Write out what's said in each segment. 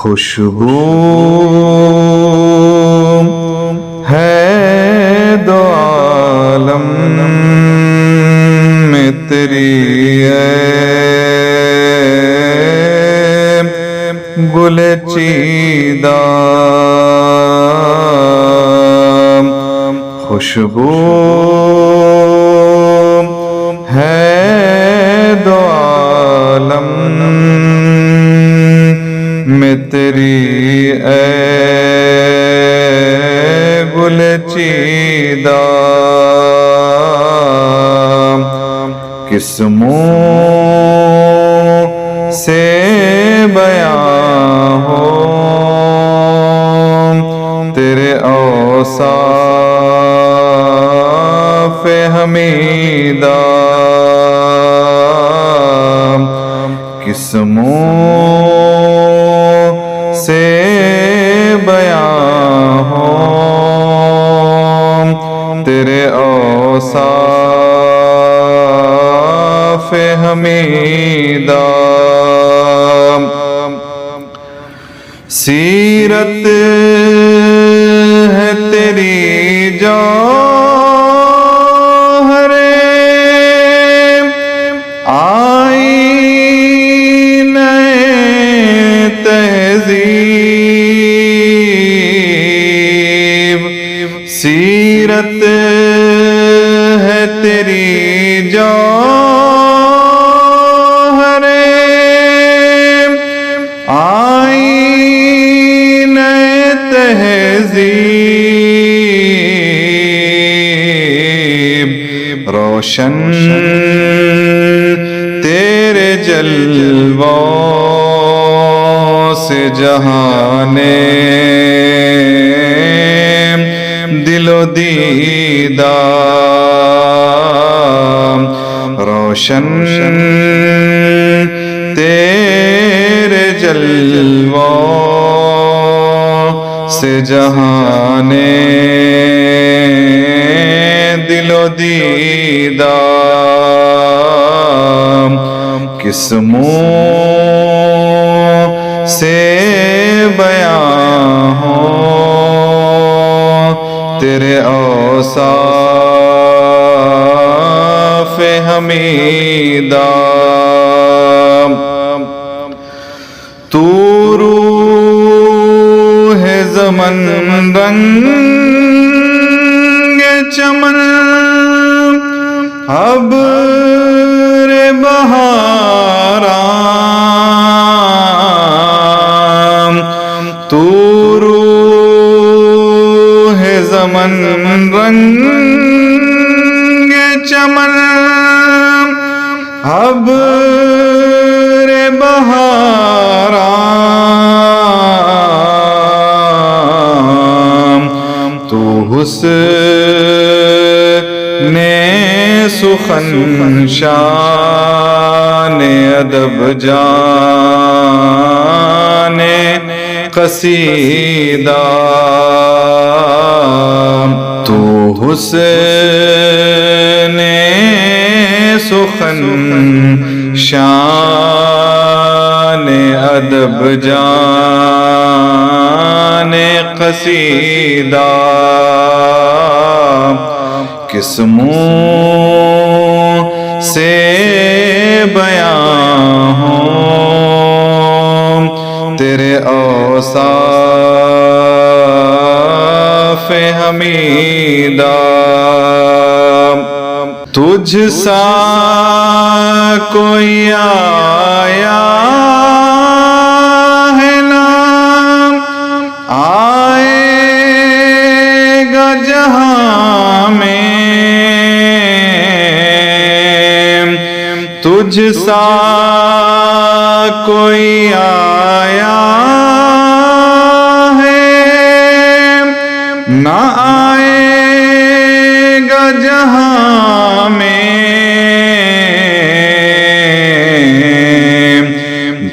خوشبو ہے دو عالم میں تیری گل چیدہ خوشبو ہے دو عالم میں تیری گل چیدہ کس منہ سے بیان ہو تیرے اوصاف حمیدہ کس منہ سے بیان ہو تیرے اوصاف حمیدہ سیرت ہے تیری جوہر آئینہ تہذیب سیرت ہے تیری جوہر روشن تیرے جلووں سے جہان دل و دیدہ روشن تیرے جلووں سے جہان دل و دیدہ کس منہ سے بیان ہو تیرے اوصاف حمیدہ تو روح زمن رنگ چمن ابر بہاراں تو روح زمن رنگ چمن ابر بہاراں تو حسن سخن شان ادب جان قصیدہ تو حسن سخن شان ادب جان قصیدہ کس منہ سے بیان ہو تیرے اوصاف حمیدہ تجھ سا کوئی آیا ہے نام آئے گا جہاں میں تجھ سا کوئی آیا ہے نہ آئے گا جہاں میں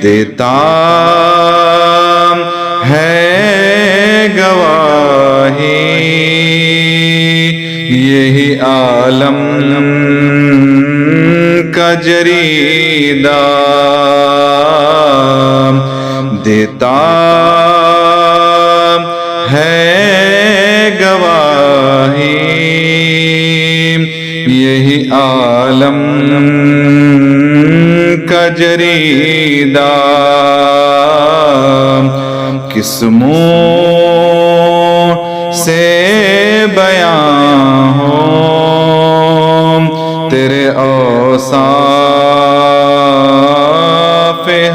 دیتا ہے گواہی یہی عالم کا جریدہ دیتا ہے گواہی یہی عالم کا جریدہ کس منہ سے بیان ہو تیرے اوصاف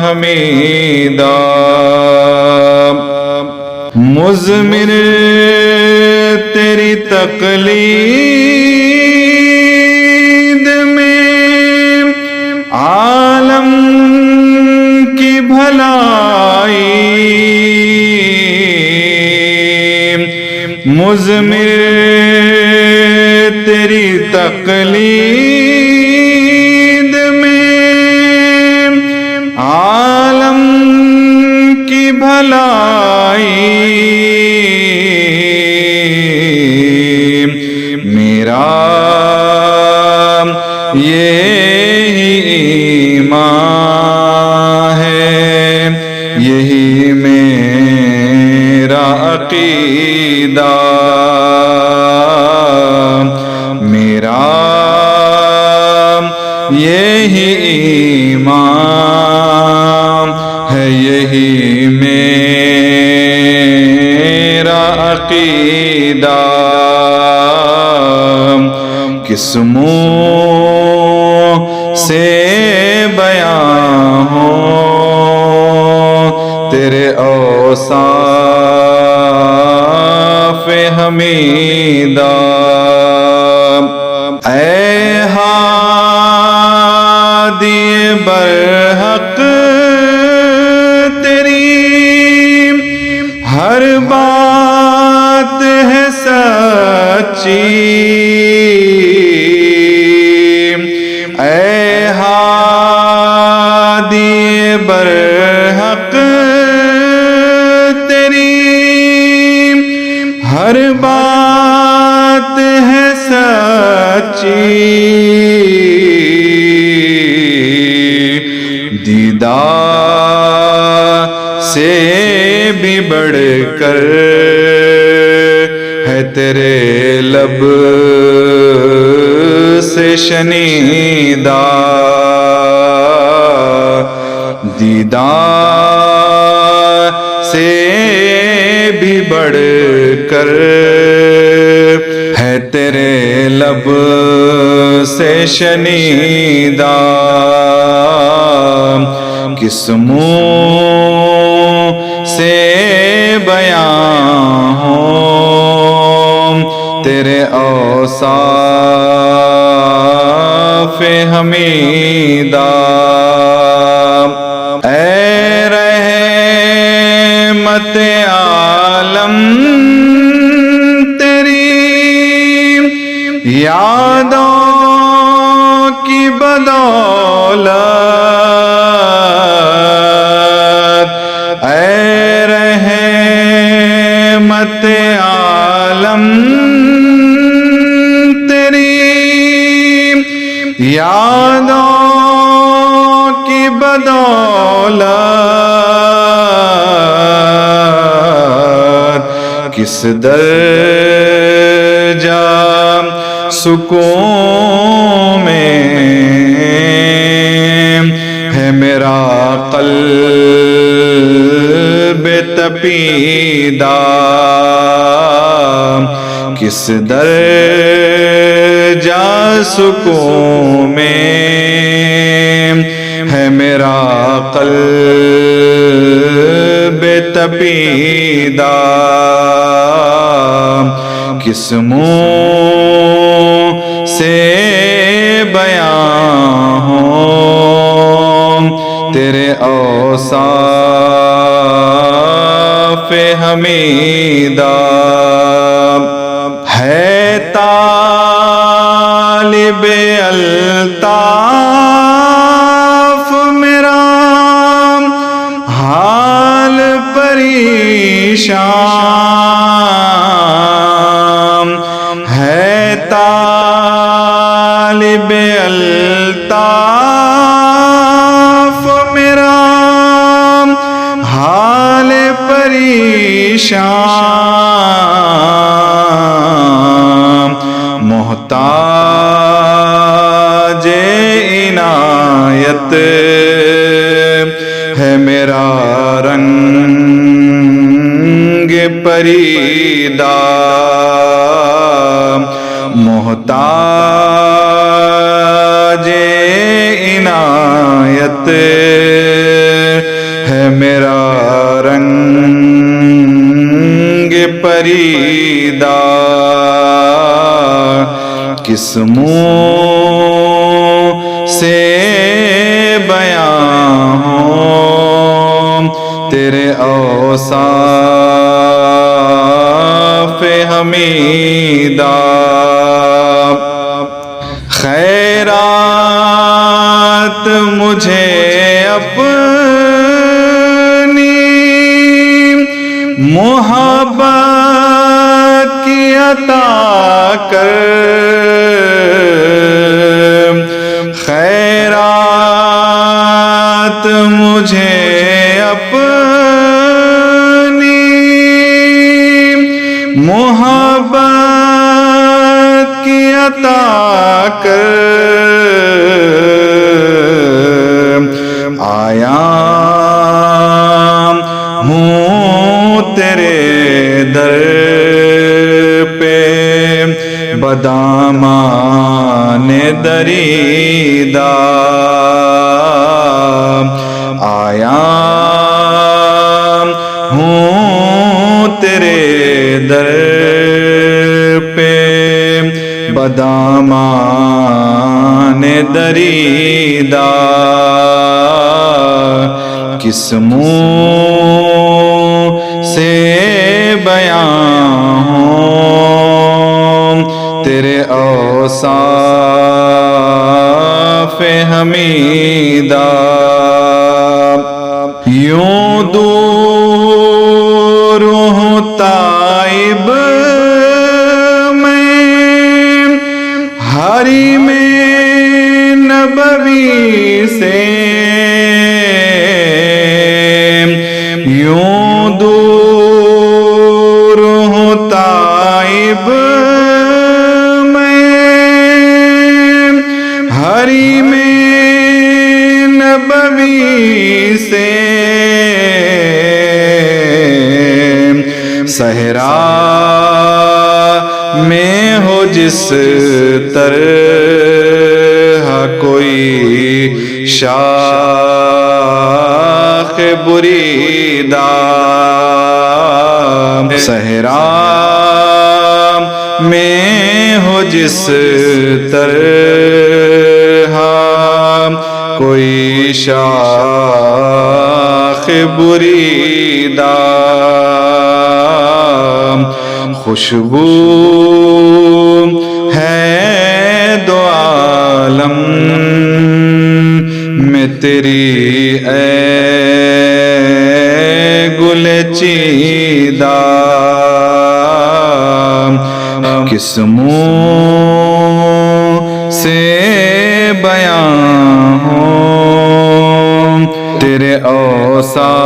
حمیدہ مضمر تیری تقلید میں عالم کی بھلائی مضمر تیری تقلید میں عالم کی بھلائی میرا یہی ایمان ہے یہی میرا عقیدہ میرا یہی ایمان ہے یہی میرا عقیدہ کس منہ سے بیان ہو تیرے اوصاف حمیدہ اے ہادی برحق تیری ہر بات ہے سچی اے ہادی برحق تیری ہر بات ہے سچی دیدار سے بھی بڑھ کر ہے تیرے لب سے شنیدہ دیدار سے بھی بڑھ کر ہے تیرے لب سے شنیدہ کس منہ سے بیان ہو تیرے اوصاف حمیدہ اے رحمت عالم تیری یادوں کی بدولت اے رحمت عالم تیری یادوں کی بدولت کس درجہ سکون میں ہے میرا قلب تپیدہ کس درجہ سکون میں ہے میرا قلب تپیدہ کس منہ سے بیان ہو تیرے اوصاف حمیدہ ہے طالب الطاف میرا حال پریشان ہے طالب الطاف میرا حال میرا رنگ پریدا محتاج عنایت ہے میرا رنگ پریدا کس منہ سے بیان ہوں تیرے اوصاف حمیدہ خیرات مجھے اپنی محبت کی عطا کر خیرات مجھے اپنی محبت کی عطا کر آیا ہوں تیرے در پہ بدامان دریدہ آیا ہوں تیرے در پہ بدامان دریدہ کس منہ سے بیان ہوں تیرے اوصاف حمیدہ یوں دور ہوں طائب میں حریم نبوی سے یوں دور ہوں طائب میں حریم نبوی سے صحرا میں ہو جس طرح کوئی شاخ بریدہ صحرا میں ہو جس طرح کوئی شاخ بریدہ خوشبو ہے دو عالم میں تیری اے گل چیدہ کس منہ سے بیان ہوں تیرے اوصاف